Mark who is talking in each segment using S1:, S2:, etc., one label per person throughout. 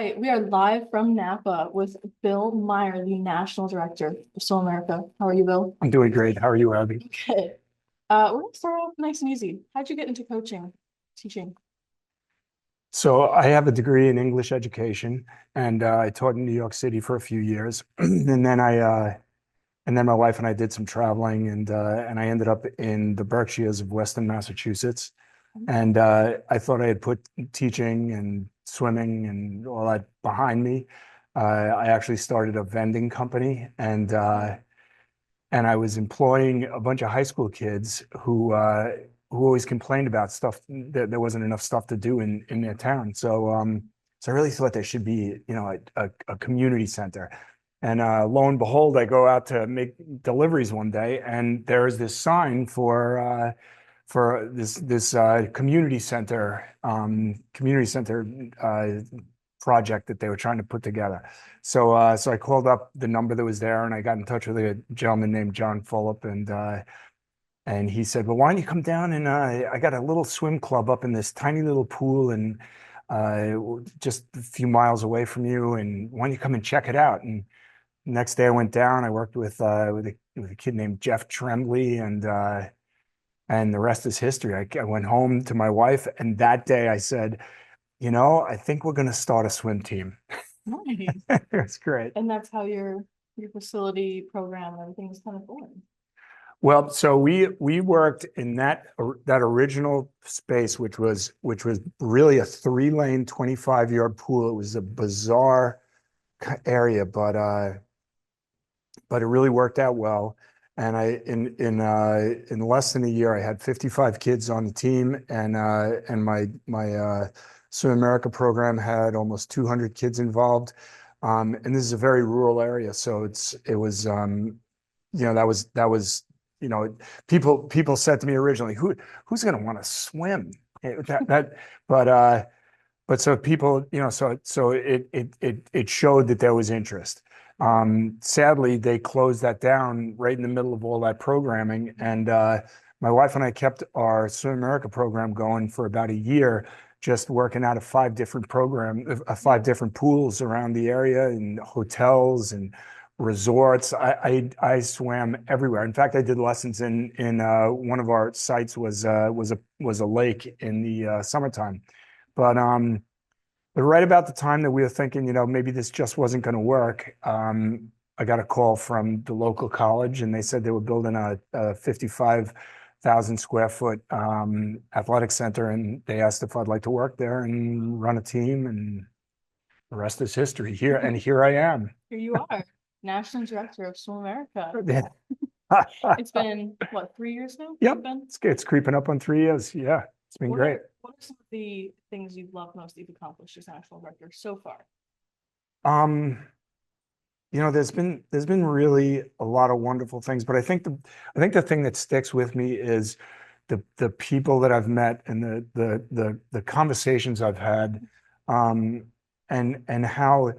S1: right, we are live from Napa with Bill Meier, the National Director of SwimAmerica. How are you, Bill?
S2: I'm doing great. How are you, Abby?
S1: Good. We're gonna start off nice and easy. How'd you get into coaching, teaching?
S2: So I have a degree in English education, and I taught in New York City for a few years, and then my wife and I did some traveling, and I ended up in the Berkshires of Western Massachusetts, and I thought I had put teaching and swimming and all that behind me. I actually started a vending company, and I was employing a bunch of high school kids who always complained about stuff that there wasn't enough stuff to do in their town. So I really thought there should be, a community center. And lo and behold, I go out to make deliveries one day, and there is this sign for this community center project that they were trying to put together. So I called up the number that was there, and I got in touch with a gentleman named John Fulop, and he said, "Well, why don't you come down and I got a little swim club up in this tiny little pool and just a few miles away from you, and why don't you come and check it out?" And next day I went down. I worked with a kid named Jeff Tremblay, and the rest is history. I went home to my wife, and that day I said, I think we're going to start a swim team.
S1: Nice.
S2: It's great.
S1: And that's how your facility program and everything is kind of going.
S2: Well, so we worked in that original space, which was really a 3-lane, 25-yard pool. It was a bizarre area, but it really worked out well. And in less than a year, I had 55 kids on the team, and my SwimAmerica program had almost 200 kids involved. And this is a very rural area, so it was that was people said to me originally, who's going to want to swim? That that but so people, so it showed that there was interest. Sadly, they closed that down right in the middle of all that programming, and my wife and I kept our SwimAmerica program going for about a year, just working out of 5 different pools around the area, and hotels and resorts. I swam everywhere. In fact, I did lessons in one of our sites was a lake in the summertime. But but right about the time that we were thinking, maybe this just wasn't going to work, I got a call from the local college, and they said they were building a 55,000 square foot athletic center, and they asked if I'd like to work there and run a team, and the rest is history. Here I am.
S1: Here you are, National Director of SwimAmerica.
S2: Yeah.
S1: It's been what, 3 years now?
S2: Yep,
S1: You've been?
S2: it's creeping up on 3 years. Yeah, it's been great.
S1: What are some of the things you've loved most that you've accomplished as National Director so far?
S2: Um, there's been really a lot of wonderful things, but I think the thing that sticks with me is the people that I've met and the conversations I've had, um, and how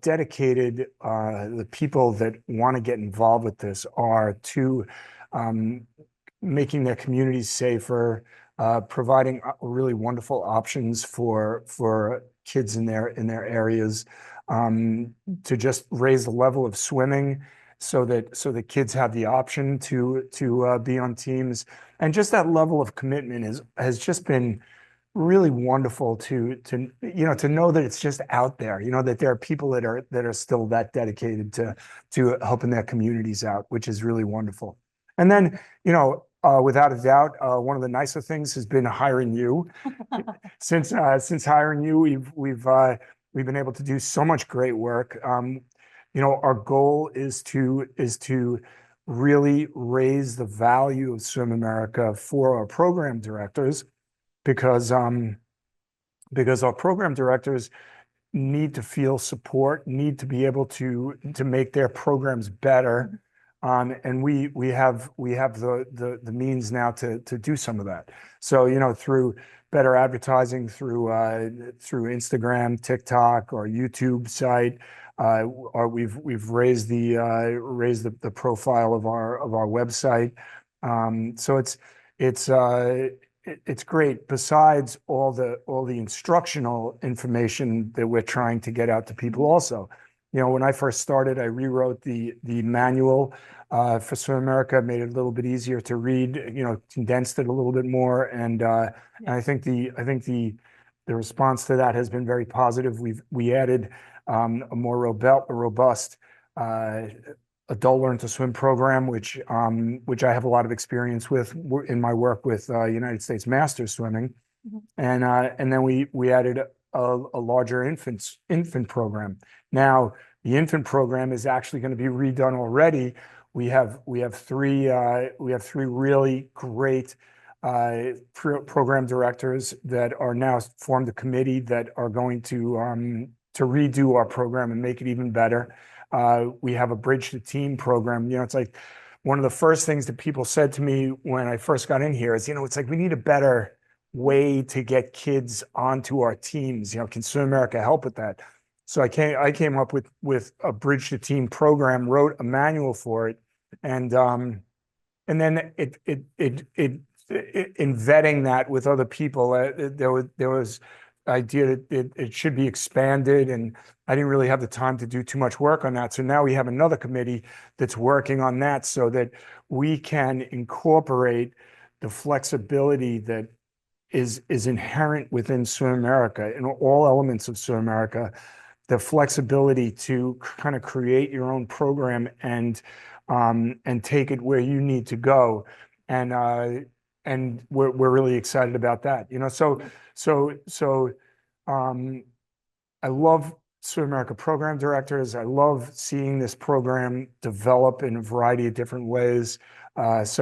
S2: dedicated the people that want to get involved with this are to um, making their communities safer, providing really wonderful options for kids in their areas, to just raise the level of swimming so that kids have the option to be on teams, and just that level of commitment has just been really wonderful to know that it's just out there, that there are people that are still that dedicated to helping their communities out, which is really wonderful. And then, without a doubt, one of the nicer things has been hiring you. Since hiring you, we've been able to do so much great work. Our goal is to really raise the value of SwimAmerica for our program directors, because our program directors need to feel support, need to be able to make their programs better. And we have the means now to do some of that. So, through better advertising, through Instagram, TikTok, or YouTube site, or we've raised the profile of our website. So it's it's great. Besides all the instructional information that we're trying to get out to people also. You know, when I first started, I rewrote the manual for SwimAmerica, made it a little bit easier to read, you know, condensed it a little bit more. And I think the response to that has been very positive. We added a more robust adult learn to swim program, which I have a lot of experience with in my work with United States Masters Swimming,
S1: Mhm.
S2: and then we added a larger infant program. Now the infant program is actually going to be redone already. We have three really great program directors that are now formed a committee that are going to redo our program and make it even better. We have a bridge to team program. You know, it's like one of the first things that people said to me when I first got in here is, you know, it's like we need a better way to get kids onto our teams. You know, can SwimAmerica help with that? So I came up with a bridge to team program, wrote a manual for it, and then in vetting that with other people, there was idea that it should be expanded, and I didn't really have the time to do too much work on that. So now we have another committee that's working on that so that we can incorporate the flexibility that is inherent within SwimAmerica in all elements of SwimAmerica, the flexibility to kind of create your own program and take it where you need to go. And we're really excited about that. You know, so I love SwimAmerica program directors. I love seeing this program develop in a variety of different ways. It's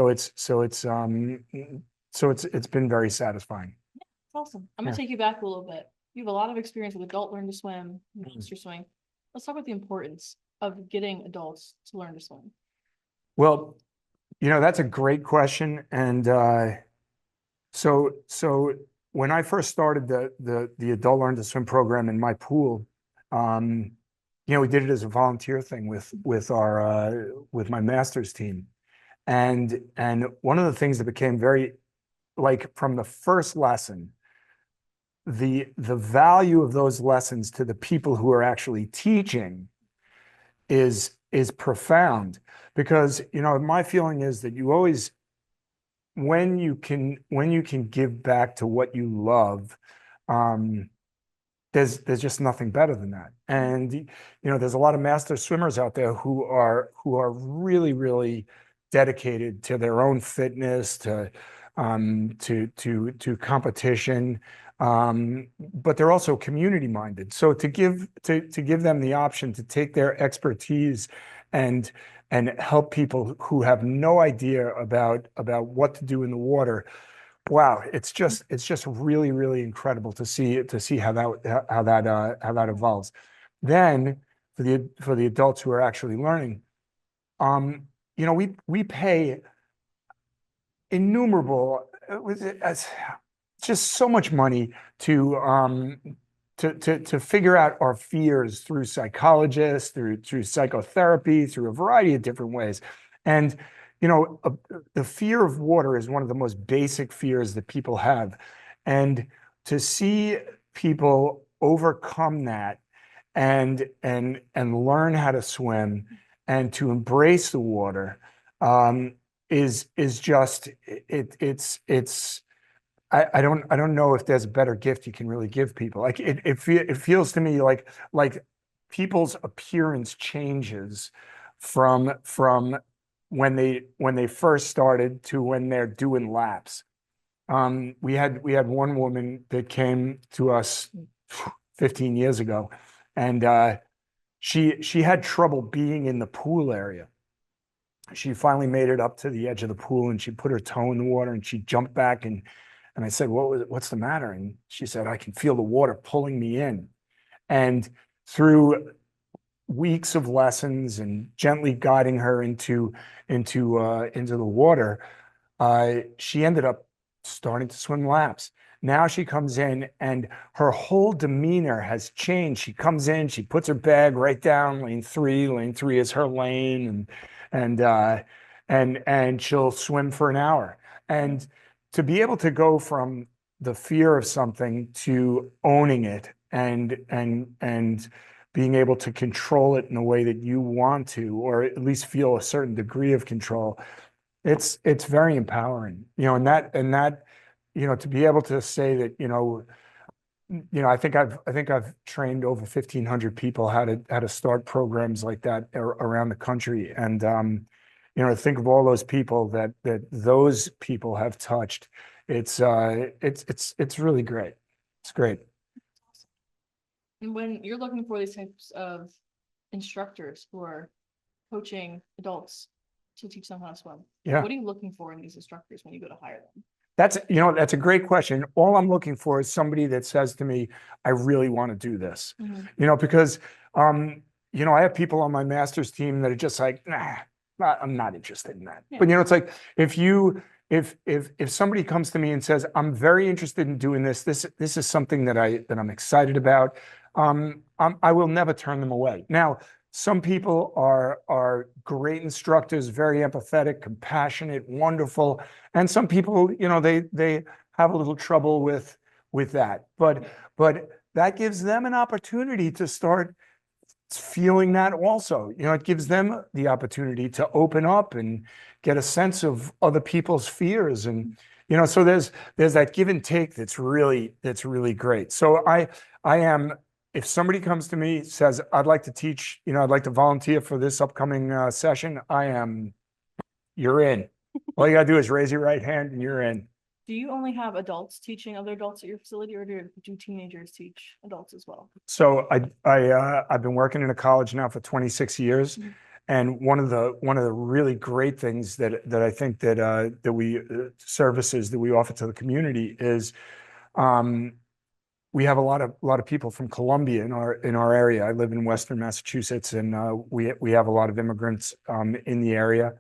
S2: been very satisfying.
S1: It's awesome. I'm
S2: Yeah.
S1: gonna take you back a little bit. You have a lot of experience with adult learn to swim,
S2: Mhm.
S1: master swimming. Let's talk about the importance of getting adults to learn to swim.
S2: Well, you know, that's a great question. And so when I first started the adult learn to swim program in my pool, um, you know, we did it as a volunteer thing with my master's team. And one of the things that became very, like, from the first lesson, the value of those lessons to the people who are actually teaching is profound, because, you know, my feeling is that you always, when you can give back to what you love, um, there's just nothing better than that. And, you know, there's a lot of master swimmers out there who are really, really dedicated to their own fitness, to competition. But they're also community minded. So to give them the option to take their expertise and help people who have no idea about what to do in the water. Wow, it's just really, really incredible to see how that evolves. Then for the adults who are actually learning, you know, we pay innumerable, as just so much money to figure out our fears through psychologists, through psychotherapy, through a variety of different ways. And, you know, the fear of water is one of the most basic fears that people have. And to see people overcome that and learn how to swim and to embrace the water, is just it's I don't know if there's a better gift you can really give people. Like it feels to me like people's appearance changes from when they first started to when they're doing laps. We had one woman that came to us 15 years ago, and she had trouble being in the pool area. She finally made it up to the edge of the pool, and she put her toe in the water and she jumped back, and I said, what's the matter? And she said, I can feel the water pulling me in. And through weeks of lessons and gently guiding her into the water, she ended up starting to swim laps. Now she comes in and her whole demeanor has changed. She comes in, she puts her bag right down, lane 3. Lane 3 is her lane, and she'll swim for an hour. And to be able to go from the fear of something to owning it and being able to control it in a way that you want to, or at least feel a certain degree of control, it's very empowering, and that, to be able to say that, I think I've trained over 1,500 people how to start programs like that around the country. And think of all those people that those people have touched. It's really great. It's great.
S1: And when you're looking for these types of instructors who are coaching adults to teach them how to swim,
S2: Yeah.
S1: what are you looking for in these instructors when you go to hire them?
S2: That's a great question. All I'm looking for is somebody that says to me, I really want to do this. Because I have people on my master's team that are just like, nah, I'm not interested in that.
S1: Yeah.
S2: But it's like if somebody comes to me and says, I'm very interested in doing this is something that I'm excited about, I will never turn them away. Now, some people are great instructors, very empathetic, compassionate, wonderful, and some people, they have a little trouble with that. But that gives them an opportunity to start feeling that also. It gives them the opportunity to open up and get a sense of other people's fears, and so there's that give and take that's really great. So I am. If somebody comes to me, says, I'd like to teach, I'd like to volunteer for this upcoming session, you're in. All you gotta do is raise your right hand and you're in.
S1: Do you only have adults teaching other adults at your facility, or do teenagers teach adults as well?
S2: So I've been working in a college now for 26 years. And one of the really great things that I think that we services that we offer to the community is, we have a lot of people from Columbia in our area. I live in Western Massachusetts, and we have a lot of immigrants in the area,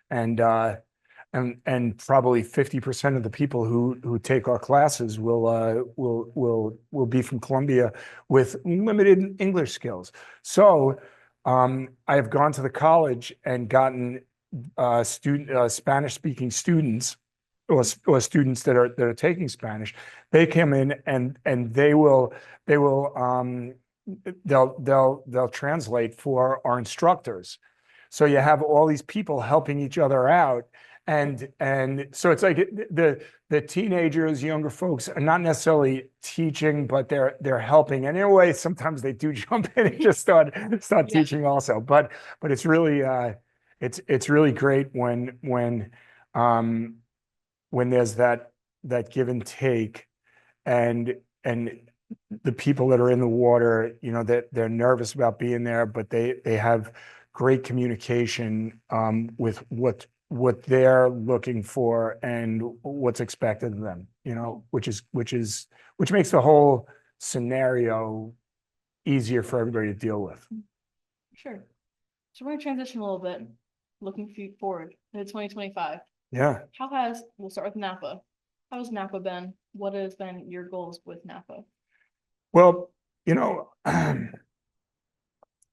S2: and probably 50% of the people who take our classes will be from Columbia with limited English skills. So I have gone to the college and gotten Spanish-speaking students, or students that are taking Spanish. They come in and they'll translate for our instructors. So you have all these people helping each other out, and so it's like the teenagers, younger folks are not necessarily teaching, but they're helping. And in a way, sometimes they do jump in and just start teaching also. But it's really it's really great when there's that give and take, and the people that are in the water, that they're nervous about being there, but they have great communication with what they're looking for and what's expected of them, which makes the whole scenario easier for everybody to deal with.
S1: Sure. So we're gonna transition a little bit, looking forward to 2025.
S2: Yeah.
S1: We'll start with Napa. How has Napa been? What has been your goals with Napa?
S2: Well,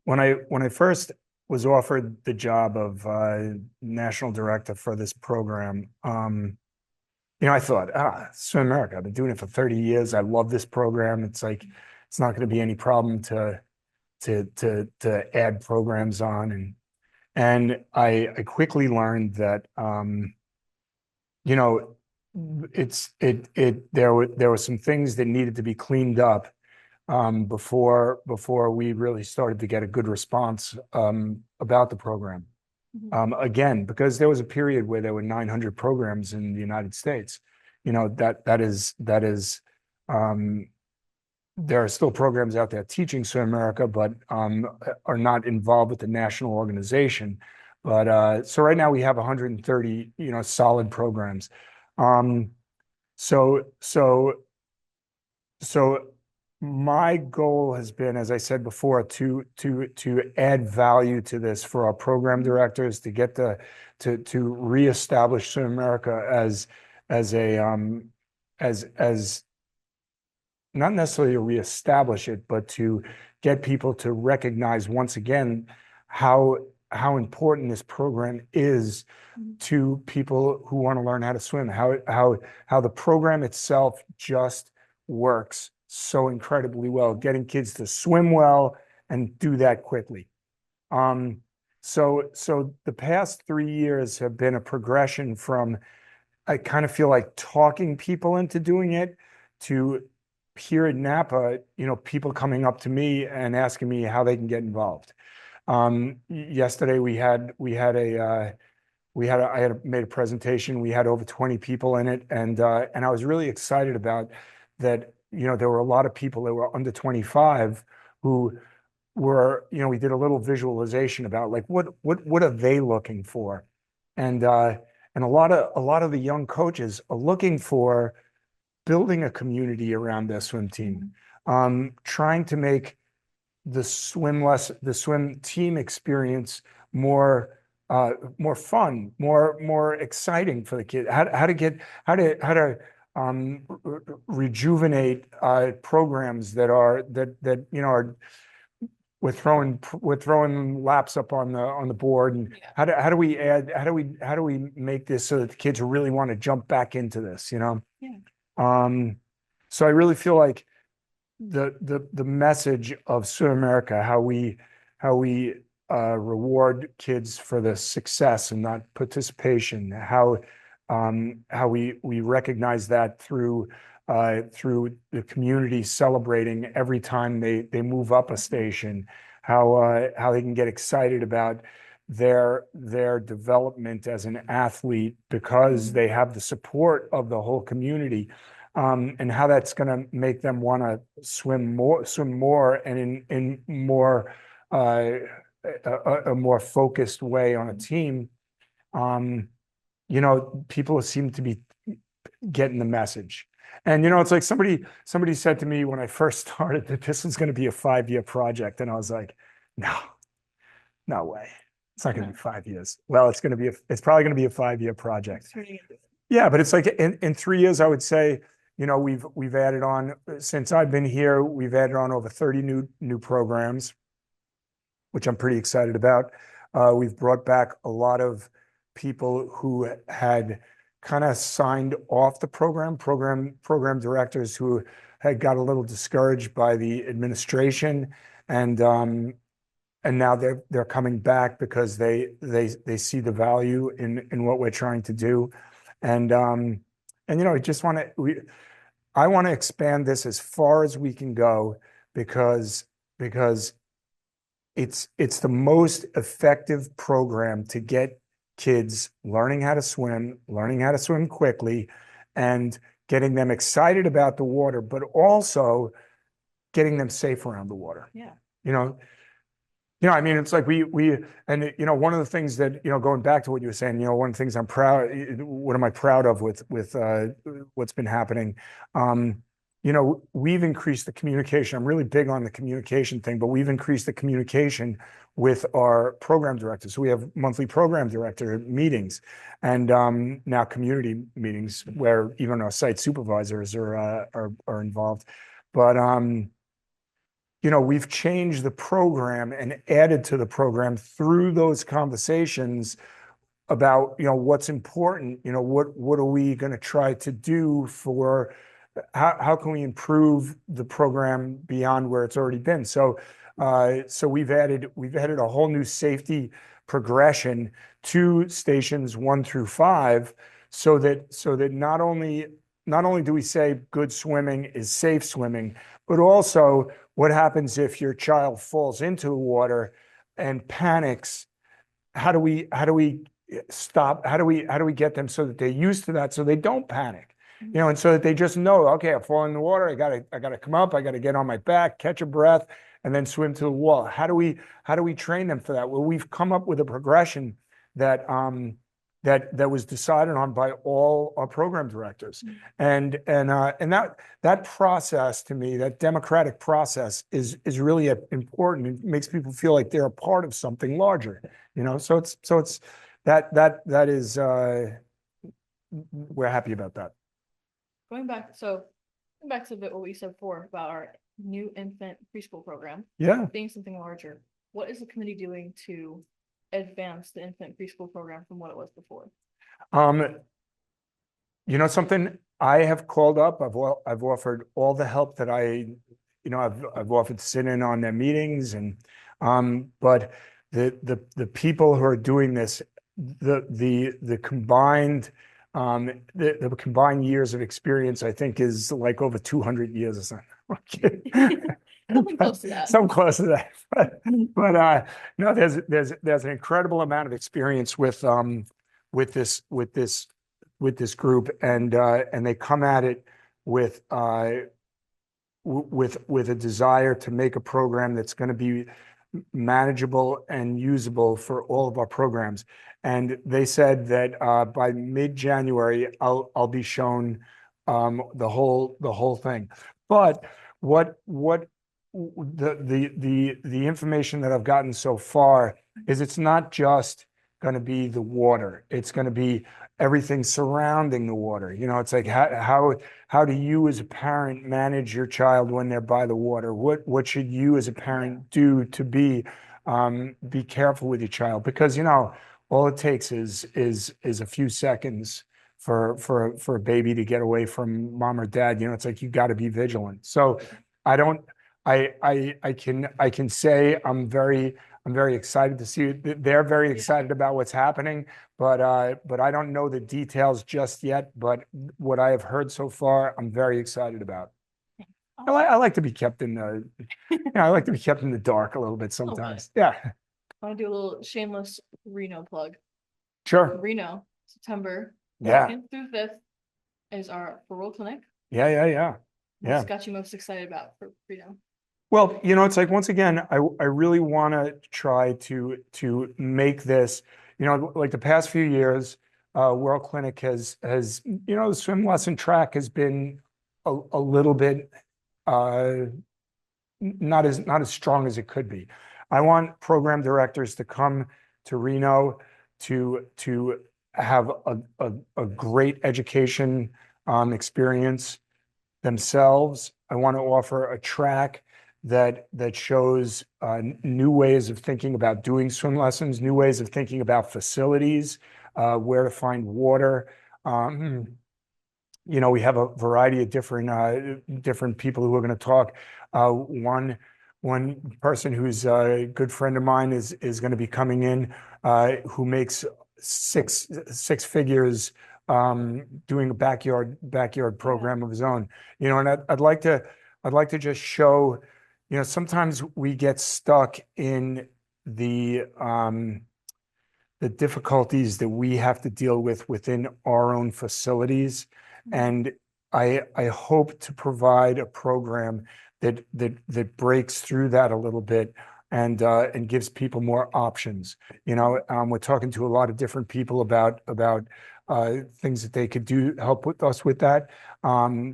S2: when I first was offered the job of national director for this program, I thought, SwimAmerica, I've been doing it for 30 years. I love this program. It's like, it's not going to be any problem to add programs on. And I quickly learned that, there were some things that needed to be cleaned up before we really started to get a good response about the program. Again, because there was a period where there were 900 programs in the United States. That is there are still programs out there teaching SwimAmerica, but are not involved with the national organization. But so right now we have 130, solid programs. So my goal has been, as I said before, to add value to this for our program directors, to get to reestablish SwimAmerica as not necessarily to reestablish it, but to get people to recognize once again how how important this program is to people who want to learn how to swim, how the program itself just works so incredibly well, getting kids to swim well and do that quickly. So the past 3 years have been a progression from, I kind of feel like talking people into doing it, to here at Napa, people coming up to me and asking me how they can get involved. Yesterday I had made a presentation. We had over 20 people in it, and I was really excited about that. There were a lot of people that were under 25 who were, we did a little visualization about like what are they looking for, and a lot of the young coaches are looking for building a community around their swim team, trying to make the swim team experience more fun, more exciting for the kid. How to rejuvenate programs that are we're throwing laps up on the board, and how do we make this so that the kids really want to jump back into this, so I really feel like the message of SwimAmerica, how we reward kids for the success and not participation, how we recognize that through the community celebrating every time they move up a station, how they can get excited about their development as an athlete because they have the support of the whole community, and how that's going to make them want to swim more and in more a more focused way on a team. People seem to be getting the message. And it's like somebody said to me when I first started that this was going to be a 5-year project, and I was like, no way. It's not going to be 5 years. Well, it's probably going to be a 5-year project. Yeah, but it's like in 3 years, I would say, we've added on, since I've been here, we've added on over 30 new programs, which I'm pretty excited about. We've brought back a lot of people who had kind of signed off the program directors who had got a little discouraged by the administration, and now they're coming back because they see the value in what we're trying to do, and I want to expand this as far as we can go, because it's the most effective program to get kids learning how to swim quickly, and getting them excited about the water, but also getting them safe around the water. I mean, it's like and one of the things that, going back to what you were saying, one of the things what am I proud of with what's been happening? We've increased the communication. I'm really big on the communication thing, but we've increased the communication with our program directors. So we have monthly program director meetings, and now community meetings where even our site supervisors are involved. But we've changed the program and added to the program through those conversations about, what's important, what are we going to try to do for, how can we improve the program beyond where it's already been? So we've added a whole new safety progression to stations 1 through 5, so that not only do we say good swimming is safe swimming, but also what happens if your child falls into the water and panics? How do we stop? How do we get them so that they're used to that, so they don't panic? And so that they just know, okay, I fall in the water, I gotta come up, I gotta get on my back, catch a breath, and then swim to the wall. How do we train them for that? Well, we've come up with a progression that was decided on by all our program directors, and that process, to me, that democratic process is really important. It makes people feel like they're a part of something larger. So it's that is we're happy about that.
S1: Going back to a bit what we said before about our new infant preschool program.
S2: Yeah.
S1: Being something larger. What is the committee doing to advance the infant preschool program from what it was before?
S2: Um, you know something, I have called up, I've offered all the help that I've offered to sit in on their meetings but the people who are doing this, the combined the combined years of experience, I think, is like over 200 years or something.
S1: Something close to that.
S2: Some close to that. But no, there's an incredible amount of experience with this group, and they come at it with with a desire to make a program that's going to be manageable and usable for all of our programs. And they said that by mid-January, I'll be shown the whole thing. But what the information that I've gotten so far is it's not just going to be the water. It's going to be everything surrounding the water. You know, it's like how do you as a parent manage your child when they're by the water? What should you as a parent do to be careful with your child? Because, you know, all it takes is a few seconds for a baby to get away from mom or dad. You know, it's like you got to be vigilant. So I don't I can say I'm very excited to see it. They're very excited about what's happening, but I don't know the details just yet. But what I have heard so far, I'm very excited about. I like to be kept in the, I like to be kept in the dark a little bit sometimes. Yeah,
S1: I want to do a little shameless Reno plug.
S2: sure.
S1: Reno, September
S2: Yeah,
S1: 2nd through 5th is our parole clinic.
S2: yeah.
S1: What's got you most excited about for Reno?
S2: Well, you know, it's like, once again, I really want to try to make this, you know, like the past few years, World Clinic has, you know, the swim lesson track has been a little bit uh, not as strong as it could be. I want program directors to come to Reno to have a great education experience themselves. I want to offer a track that shows new ways of thinking about doing swim lessons, new ways of thinking about facilities, where to find water. You know, we have a variety of different people who are going to talk. One person who's a good friend of mine is going to be coming in, who makes six figures doing a backyard program of his own. You know, and I'd like to just show, you know, sometimes we get stuck in the difficulties that we have to deal with within our own facilities. And I hope to provide a program that breaks through that a little bit and gives people more options. You know, we're talking to a lot of different people about things that they could do, help with us with that.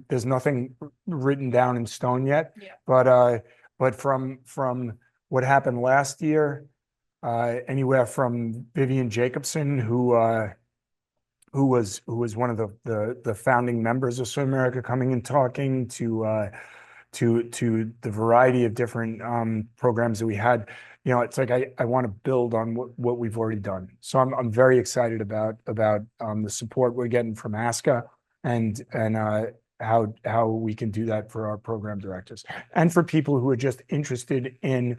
S2: There's nothing written down in stone yet, but from what happened last year, anywhere from Vivian Jacobson, who was one of the founding members of SwimAmerica, coming and talking to the variety of different programs that we had. You know, it's like I want to build on what we've already done. So I'm very excited about the support we're getting from ASCA and how we can do that for our program directors and for people who are just interested in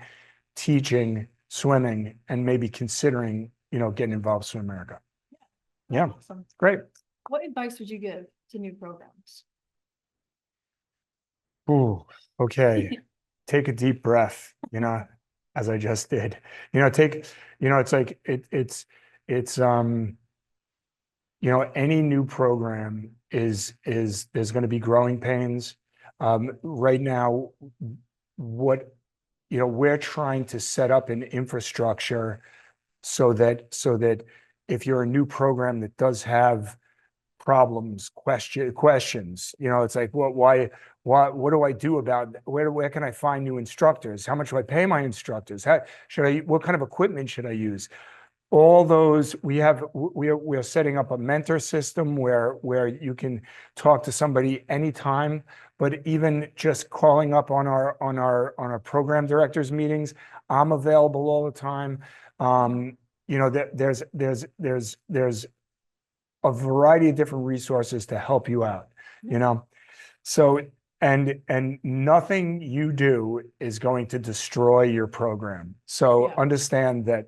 S2: teaching swimming and maybe considering, you know, getting involved with SwimAmerica. Yeah,
S1: Awesome.
S2: great.
S1: What advice would you give to new programs?
S2: Ooh, okay. Take a deep breath, you know, as I just did. You know, it's like it's you know, any new program is there's going to be growing pains. Right now, what, you know, we're trying to set up an infrastructure so that if you're a new program that does have problems, questions, you know, it's like, what do I do about where can I find new instructors? How much do I pay my instructors? What kind of equipment should I use? All those we are setting up a mentor system where you can talk to somebody anytime, but even just calling up on our program directors meetings, I'm available all the time. you know, there's a variety of different resources to help you out, you know? So, and nothing you do is going to destroy your program. So
S1: Yeah.
S2: understand that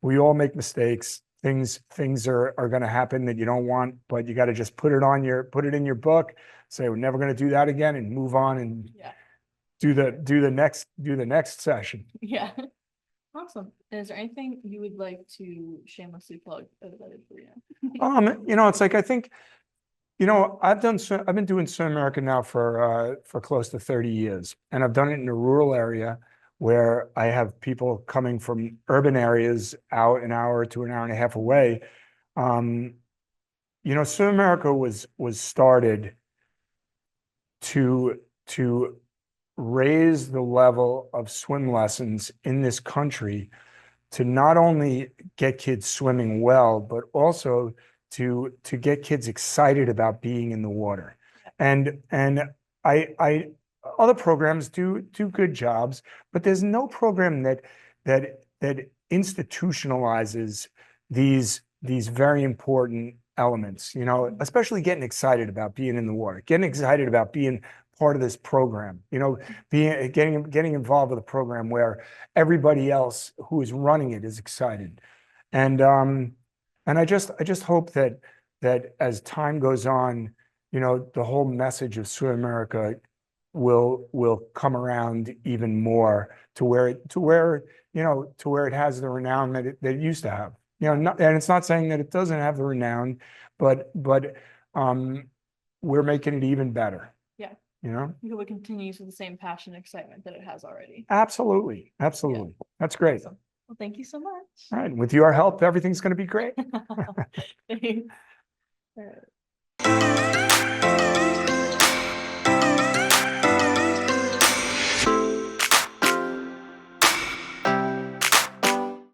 S2: we all make mistakes. Things are going to happen that you don't want, but you got to just put it in your book, say, we're never going to do that again, and move on and
S1: Yeah.
S2: do the next session.
S1: Yeah. Awesome. Is there anything you would like to shamelessly plug that I did for you?
S2: You know, it's like, I think, you know, I've been doing SwimAmerica now for close to 30 years, and I've done it in a rural area where I have people coming from urban areas out an hour to an hour and a half away. You know, SwimAmerica was started to raise the level of swim lessons in this country, to not only get kids swimming well, but also to get kids excited about being in the water. And I other programs do good jobs, but there's no program that institutionalizes these very important elements, you know, especially getting excited about being in the water, getting excited about being part of this program, you know, getting involved with a program where everybody else who is running it is excited. And I just hope that as time goes on, you know, the whole message of SwimAmerica will come around even more to where it has the renown that it used to have. You know, and it's not saying that it doesn't have the renown, but we're making it even better.
S1: Yeah.
S2: You know?
S1: You hope it continues with the same passion and excitement that it has already.
S2: Absolutely. Absolutely. That's great.
S1: Awesome. Well, thank you so much.
S2: All right. With your help, everything's going to be great.
S1: Thanks. All right.